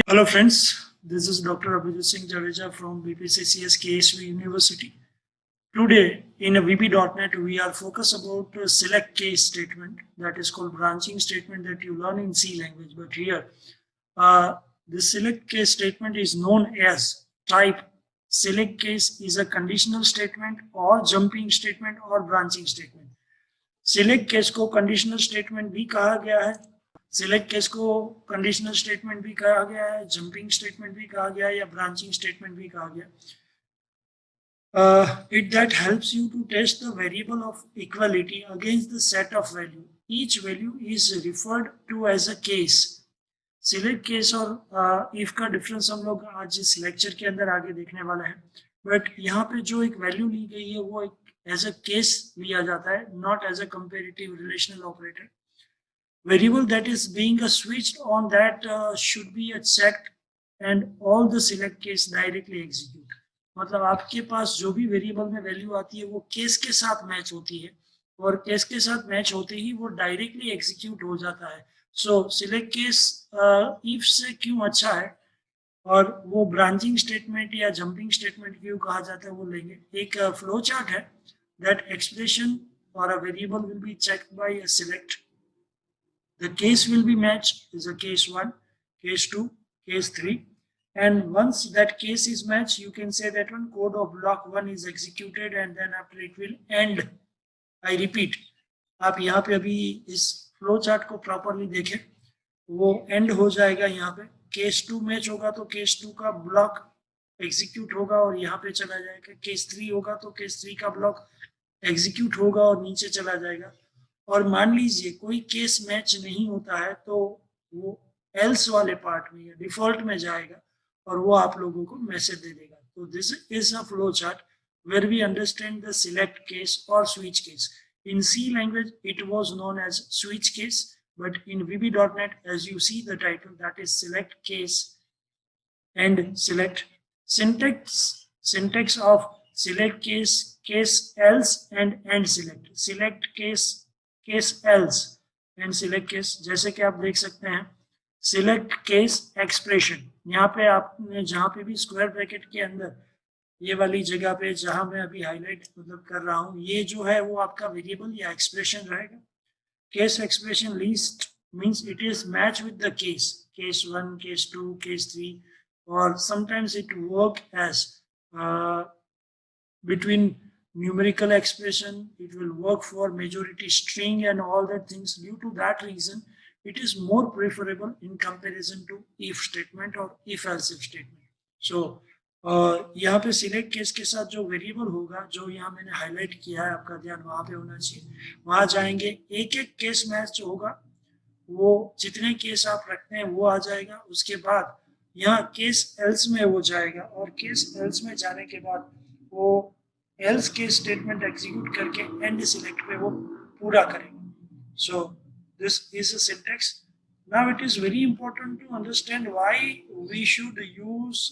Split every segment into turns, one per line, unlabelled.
Hello friends, this is Dr. Abhijit Singh Jadeja from BPCCS KSV University. Today in a VB.NET we are focused about a select case statement that is called branching statement that you learn in C language. But here the select case statement is known as type. Select case is a conditional statement or jumping statement or branching statement. Select case को conditional statement भी कहा गया है, select case को conditional statement भी कहा गया है, जंपिंग स्टेटमेंट भी कहा गया है या ब्रांचिंग स्टेटमेंट भी कहा गया. It that helps you to test the variable of equality against the set of value. Each value is referred to as a case. Select case और इफ का डिफरेंस हम लोग आज इस लेक्चर के अंदर आगे देखने वाले हैं. बट यहाँ पे जो एक वैल्यू ली गई है वो एक एज अ केस लिया जाता है, not as a comparative relational operator. Variable that is being switched on that should be checked and all the select case directly execute. मतलब आपके पास जो भी वेरिएबल में वैल्यू आती है वो केस के साथ मैच होती है और केस के साथ मैच होते ही वो डायरेक्टली एग्जीक्यूट हो जाता है. सो सिलेक्ट केस इफ से क्यों अच्छा है और वो ब्रांचिंग स्टेटमेंट या जंपिंग स्टेटमेंट क्यों कहा जाता है वो लेंगे. एक फ्लो चार्ट है दैट एक्सप्रेशन और a variable will be checked by a select. The case will be matched is a case 1, case 2, case 3, and once that case is matched you can say that one code of block 1 is executed and then after it will end. I repeat, आप यहाँ पे अभी इस flow chart को properly देखें, वो and हो जाएगा यहाँ पे. केस 2 मैच होगा तो केस 2 का ब्लॉक एग्जीक्यूट होगा और यहाँ पे चला जाएगा. केस 3 होगा तो केस 3 का ब्लॉक एग्जीक्यूट होगा और नीचे चला जाएगा. और मान लीजिए कोई केस मैच नहीं होता है तो वो एल्स वाले पार्ट में या डिफॉल्ट में जाएगा और वो आप लोगों को मैसेज दे देगा. तो this is a flow chart where we understand the select case or switch case. In C language it was known as switch case, but in VB.NET as you see the title that is select case and select. Syntax of select case, case else and end select. Select case, case else and select case. जैसे कि आप देख सकते हैं select case expression, यहाँ पे आपने जहाँ पे भी स्क्वायर ब्रैकेट के अंदर ये वाली जगह पे जहाँ मैं अभी हाईलाइट मतलब कर रहा हूँ ये जो है वो आपका वेरिएबल या एक्सप्रेशन रहेगा. Case expression least means it is matched with the case 1, case 2, case 3, or sometimes it work as between numerical expression, it will work for majority string and all that things. Due to that reason it is more preferable in comparison to if statement or if else if statement. So यहाँ पे select case के साथ जो variable होगा जो यहाँ मैंने highlight किया है आपका ध्यान वहां पे होना चाहिए. वहां जाएंगे एक एक केस मैच होगा, वो जितने केस आप रखते हैं वो आ जाएगा. उसके बाद यहाँ केस एल्स में वो जाएगा और केस एल्स में जाने के बाद वो एल्स के स्टेटमेंट एग्जीक्यूट करके एंड सिलेक्ट पे वो पूरा करेंगे. So this is a syntax. Now it is very important to understand why we should use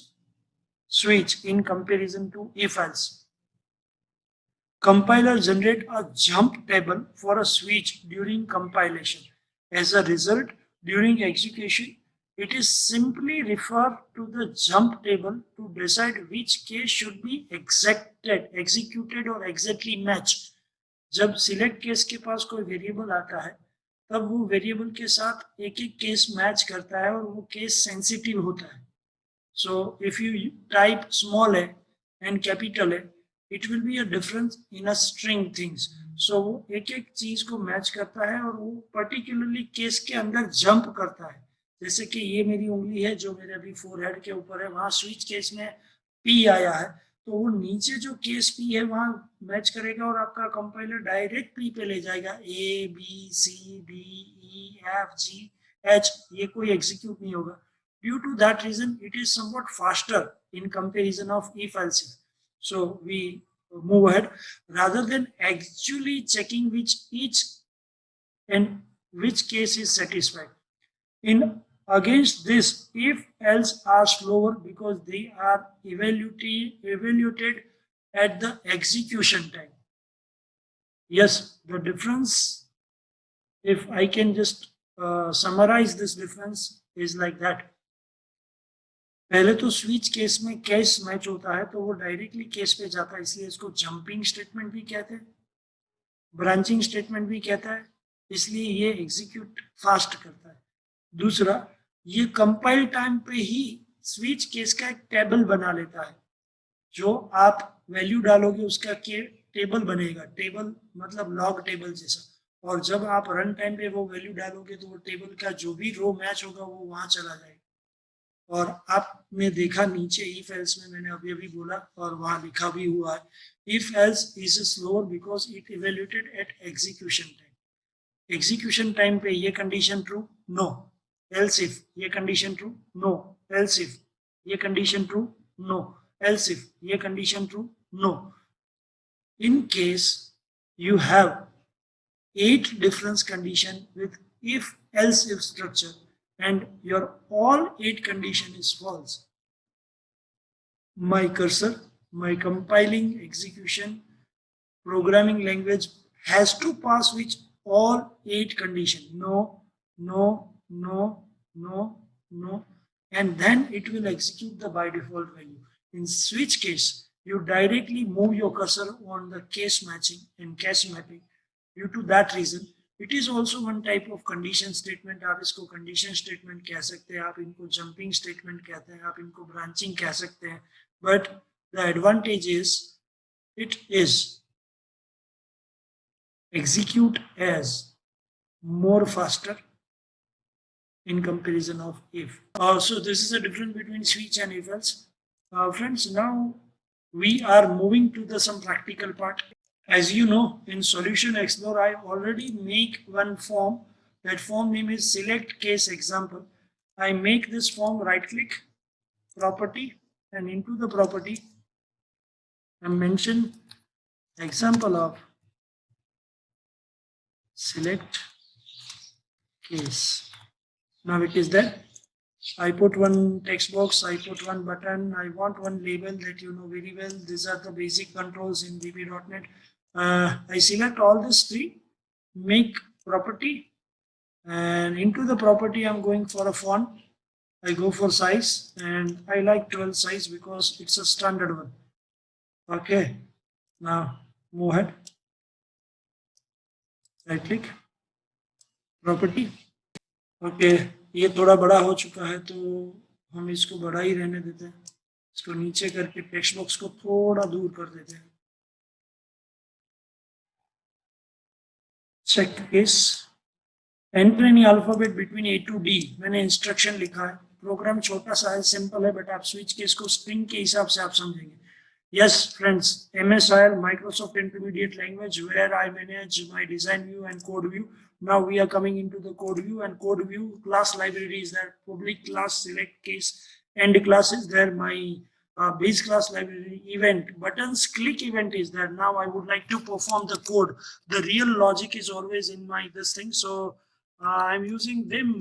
switch in comparison to if else. Compiler generate a jump table for a switch during compilation. As a result, during execution, it is simply refer to the jump table to decide which case should be executed or exactly matched. जब select case के पास कोई variable आता है तब वो variable के साथ एक एक केस मैच करता है और वो केस सेंसिटिव होता है. So if you type small a and capital A, it will be a difference in a string things. So वो एक एक चीज को मैच करता है और वो पर्टिकुलरली केस के अंदर जंप करता है. जैसे कि ये मेरी उंगली है जो मेरे अभी फोरहेड के ऊपर है, वहां स्विच केस में P आया है तो वो नीचे जो केस P है वहां मैच करेगा और आपका कंपाइलर डायरेक्ट P पे ले जाएगा. A B C D E F G H ये कोई एग्जीक्यूट नहीं होगा. Due to that reason, it is somewhat faster in comparison of if else if. So we move ahead rather than actually checking which each and which case is satisfied. In against this, if else are slower because they are evaluated at the execution time. Yes, the difference, if I can just summarize this difference, is like that. पहले तो switch case में case match होता है तो वो directly case पे जाता है, इसलिए इसको जंपिंग स्टेटमेंट भी कहते हैं, ब्रांचिंग स्टेटमेंट भी कहता है, इसलिए ये एग्जीक्यूट फास्ट करता है। दूसरा, ये कंपाइल टाइम पे ही स्विच केस का एक टेबल बना लेता है, जो आप वैल्यू डालोगे उसका के टेबल बनेगा, टेबल मतलब लॉग टेबल जैसा, और जब आप रन टाइम पे वो वैल्यू डालोगे तो वो टेबल का जो भी रो मैच होगा वो वहां चला जाएगा। और आपने देखा नीचे इफ एल्स में मैंने अभी अभी बोला और वहां लिखा भी हुआ है, if else is slower because it evaluated at execution time. Execution time पे ये condition true, no, else if ये condition true, no, else if ये condition true, no, else if ये condition true, no. In case you have 8 different condition with if else if structure and your all 8 condition is false, my cursor, my compiling execution programming language has to pass which all 8 condition, no, no, no, no, no, and then it will execute the by default value. In switch case, you directly move your cursor on the case matching and case mapping. Due to that reason, it is also one type of condition statement. आप इसको condition statement कह सकते हैं, आप इनको jumping statement कहते हैं, आप इनको branching कह सकते हैं, but the advantage is it is execute as more faster in comparison of if. So this is the difference between switch and if else. Friends, now we are moving to the some practical part. As you know, in Solution Explorer, I already make one form. That form name is select case example. I make this form, right click, property, and into the property, I mention example of select case. Now it is there. I put one text box, I put one button, I want one label that you know very well. These are the basic controls in VB.NET. I select all these three, make property, and into the property I'm going for a font. I go for size, and I like 12 size because it's a standard one. Okay, now move ahead. Right click, property. Okay, ये थोड़ा बड़ा हो चुका है तो हम इसको बड़ा ही रहने देते हैं, इसको नीचे करके टेक्स्ट बॉक्स को थोड़ा दूर कर देते हैं। Check case, enter any alphabet between A to D. मैंने इंस्ट्रक्शन लिखा है, प्रोग्राम छोटा सा है, सिंपल है, बट आप स्विच केस को स्ट्रिंग के हिसाब से आप समझेंगे। Yes, friends, MSIL, Microsoft Intermediate Language, where I manage my design view and code view. Now we are coming into the code view, and code view class library is there, public class, select case, end class is there, my base class library, event, buttons, click event is there. Now I would like to perform the code. The real logic is always in my this thing, so I'm using them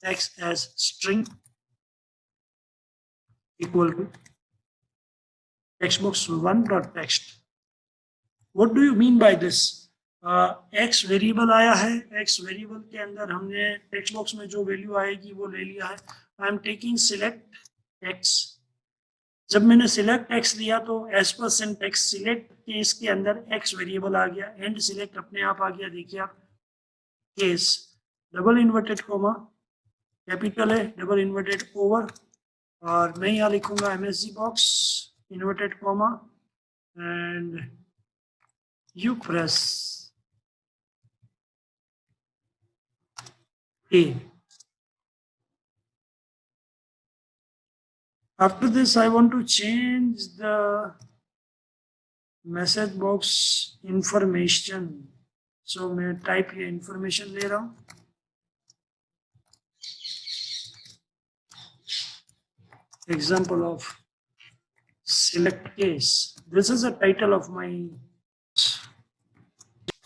text as string equal to text box one dot text. What do you mean by this? X variable आया है, X variable के अंदर हमने text box में जो value आएगी वो ले लिया है। I am taking select X। जब मैंने सिलेक्ट X लिया तो as per syntax select case के अंदर X वेरिएबल आ गया, एंड सिलेक्ट अपने आप आ गया। देखिए आप, case double inverted coma capital है, डबल इन्वर्टेड ओवर, और मैं यहाँ लिखूंगा MSG box inverted coma and you press A. After this, I want to change the message box information. So मैं type ये information ले रहा हूँ। Example of select case. This is the title of my.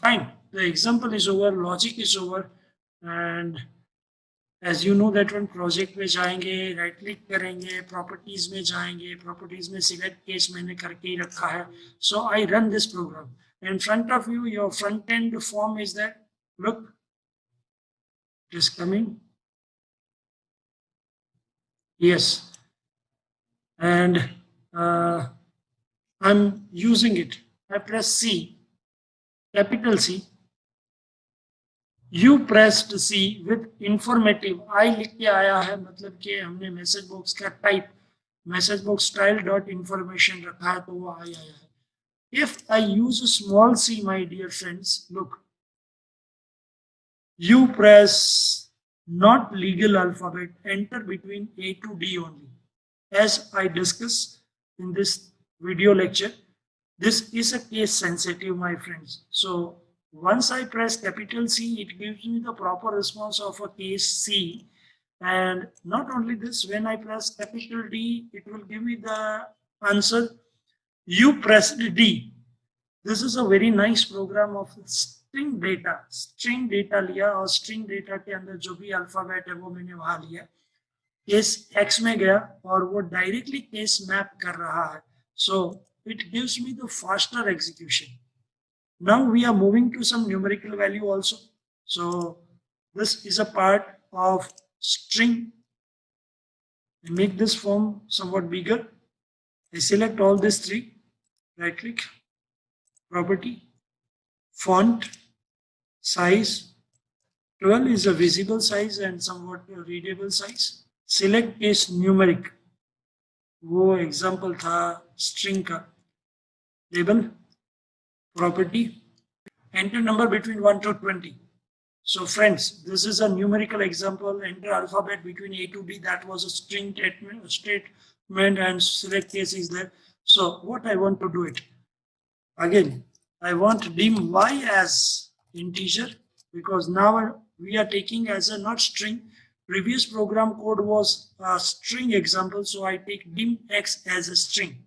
Fine. The example is over, logic is over, and as you know that one project में जाएंगे, right click करेंगे, properties में जाएंगे, प्रॉपर्टीज में सिलेक्ट केस मैंने करके ही रखा है। So I run this program, in front of you your front end form is there. Look, it is coming. Yes, and I'm using it. I press C, capital C. You pressed C with informative. I लिख के आया है, मतलब कि हमने message box का type message box style dot information रखा है, तो वो आया है. If I use a small c, my dear friends, look, you press not legal alphabet, enter between A to D only. As I discussed in this video lecture, this is a case sensitive, my friends. So once I press capital C, it gives me the proper response of a case C. And not only this, when I press capital D, it will give me the answer. You pressed D. This is a very nice program of string data. String data लिया और string data के अंदर जो भी alphabet है वो मैंने वहां लिया, केस X में गया और वो डायरेक्टली केस मैप कर रहा है. So it gives me the faster execution. Now we are moving to some numerical value also. So this is a part of string. I make this form somewhat bigger. I select all these three, right click, property, font, size. 12 is a visible size and somewhat a readable size. Select case numeric. वो example था string का. Label, property, enter number between 1 to 20. So friends, this is a numerical example. Enter alphabet between A to D. That was a string statement and select case is there. So what I want to do it again, I want dim y as integer, because now we are taking as a not string. Previous program code was a string example, so I take dim x as a string.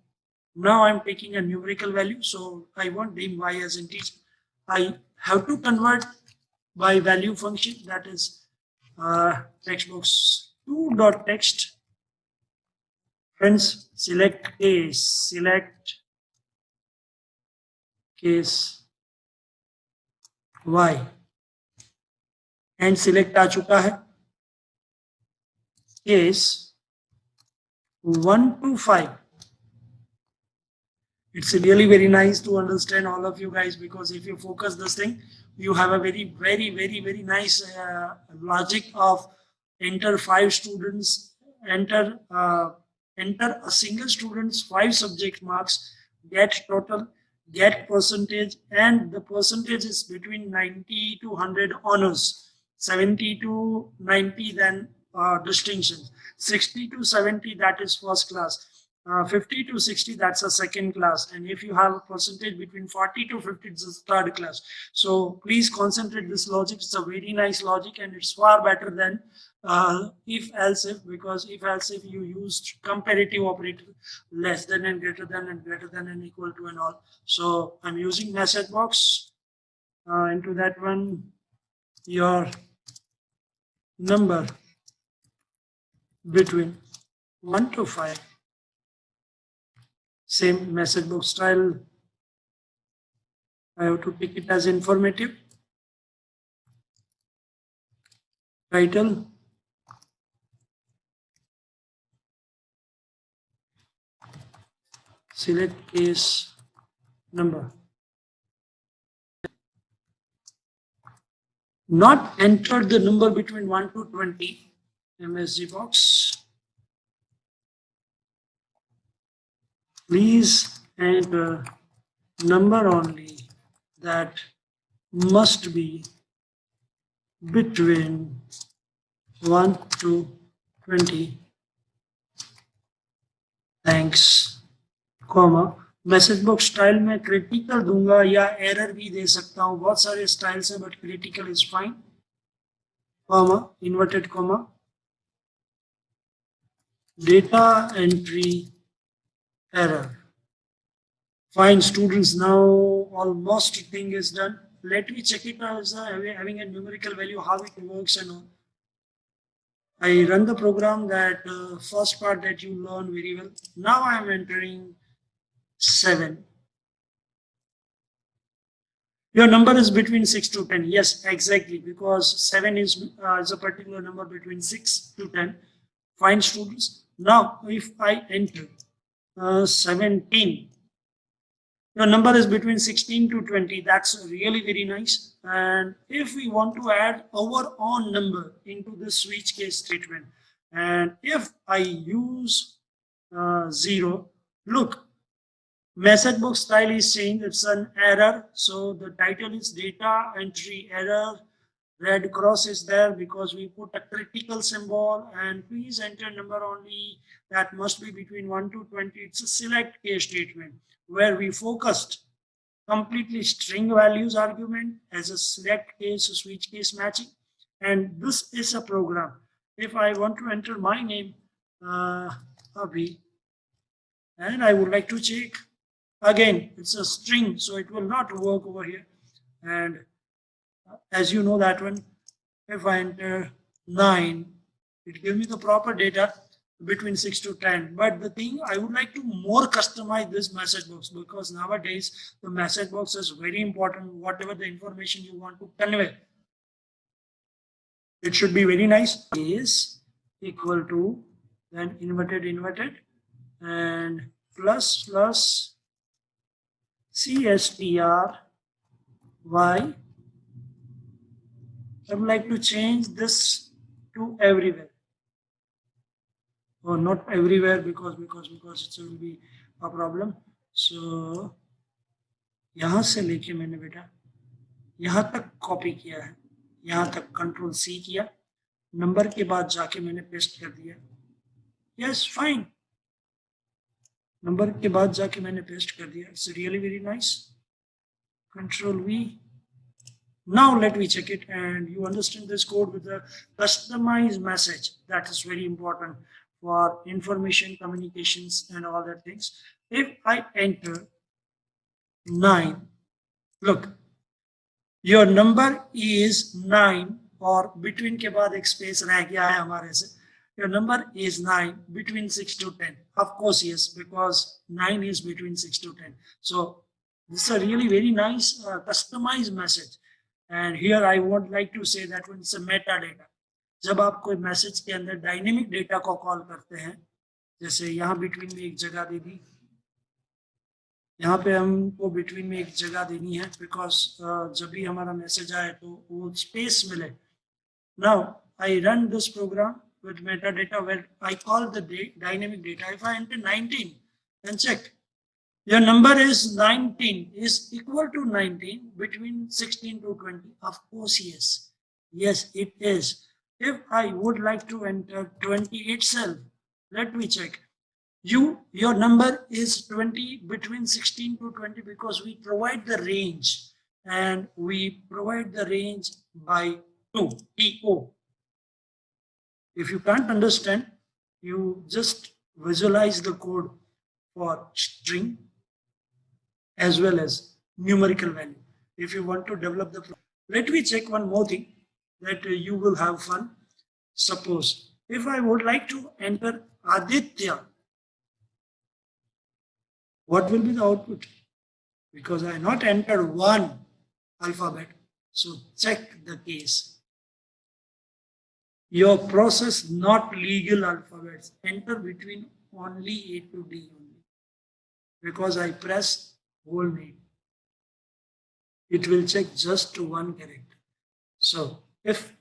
Now I'm taking a numerical value, so I want dim y as integer. I have to convert by value function, that is text box 2.text. Friends, select case y and select आ चुका है. Case 1 to 5. It's really very nice to understand all of you guys, because if you focus this thing, you have a very nice logic of enter 5 students, enter a single student's 5 subject marks, get total, get percentage, and the percentage is between 90 to 100 honors, 70 to 90 then distinctions, 60 to 70 that is first class, 50 to 60 that's a second class, and if you have a percentage between 40 to 50 it's a third class. So please concentrate this logic. It's a very nice logic and it's far better than if else if, because if else if you used comparative operator, less than and greater than and equal to and all. So I'm using message box. Into that one, your number between 1 to 5. Same message box style. I have to pick it as informative. Title. Select case number. Not enter the number between 1 to 20. MSG box. Please enter number only that must be between 1 to 20. Thanks, comma. Message box style में critical दूंगा या error भी दे सकता हूँ, बहुत सारे styles हैं, but critical is fine. Comma, inverted comma, data entry error. Fine, students, now almost thing is done. Let me check it as having a numerical value, how it works and all. I run the program, that first part that you learn very well. Now I am entering 7. Your number is between 6 to 10. Yes, exactly, because 7 is a particular number between 6 to 10. Fine, students. Now, if I enter 17, your number is between 16 to 20. That's really very nice. And if we want to add our own number into the switch case statement, and if I use 0, look, message box style is saying it's an error. So the title is data entry error. Red cross is there because we put a critical symbol, and please enter number only that must be between 1 to 20. It's a select case statement where we focused completely string values argument as a select case switch case matching. And this is a program. If I want to enter my name, Abhi, and I would like to check, again, it's a string, so it will not work over here. And as you know that one, if I enter 9, it gives me the proper data between 6 to 10. But the thing, I would like to more customize this message box, because nowadays the message box is very important. Whatever the information you want to convey, it should be very nice. Is equal to, then inverted, and plus CSTR Y. I would like to change this to everywhere. Or not everywhere, because it will be a problem. So यहाँ से लेके मैंने बेटा यहाँ तक copy किया है, यहाँ तक कंट्रोल C किया, नंबर के बाद जाके मैंने पेस्ट कर दिया. यस फाइन, नंबर के बाद जाके मैंने पेस्ट कर दिया. It's really very nice. Control V. Now let me check it, and you understand this code with the customized message. That is very important for information communications and all that things. If I enter 9, look, your number is 9, और between के बाद एक space रह गया है हमारे से. Your number is 9 between 6 to 10. Of course, yes, because 9 is between 6 to 10. So this is a really very nice customized message. And here I would like to say that it's a metadata. जब आप कोई message के अंदर dynamic data को call करते हैं, जैसे यहाँ बिटवीन में एक जगह दे दी, यहाँ पे हमको बिटवीन में एक जगह देनी है, बिकॉज जब भी हमारा मैसेज आए तो वो स्पेस मिले. Now I run this program with metadata where I call the dynamic data. If I enter 19 and check, your number is 19, is equal to 19 between 16 to 20. Of course, yes. Yes, it is. If I would like to enter 20 itself, let me check. Your number is 20 between 16 to 20 because we provide the range, and we provide the range by 2, TO. If you can't understand, you just visualize the code for string as well as numerical value. If you want to develop the, let me check one more thing that you will have fun. Suppose if I would like to enter Aditya, what will be the output? Because I not entered one alphabet. So check the case. Your process not legal alphabets. Enter between only A to D only. Because I press whole name, it will check just to one character. So if,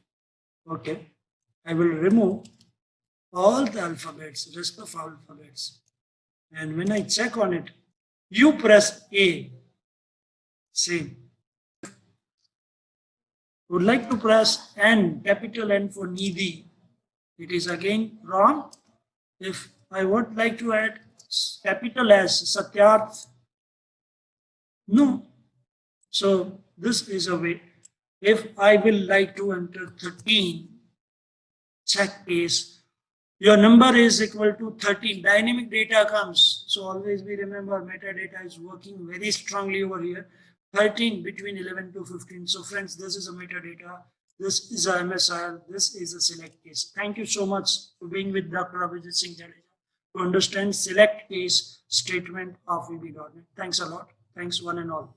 okay, I will remove all the alphabets, rest of alphabets. And when I check on it, you press A, same. Would like to press N, capital N for needy, it is again wrong. If I would like to add capital S, Satyarth, no. So this is a way. If I will like to enter 13, check case, your number is equal to 13, dynamic data comes. So always we remember metadata is working very strongly over here. 13 between 11 to 15. So friends, this is a metadata. This is a MSIL. This is a select case. Thank you so much for being with Dr. Abhijit Singh Jadeja to understand select case statement of VB.NET. Thanks a lot. Thanks one and all.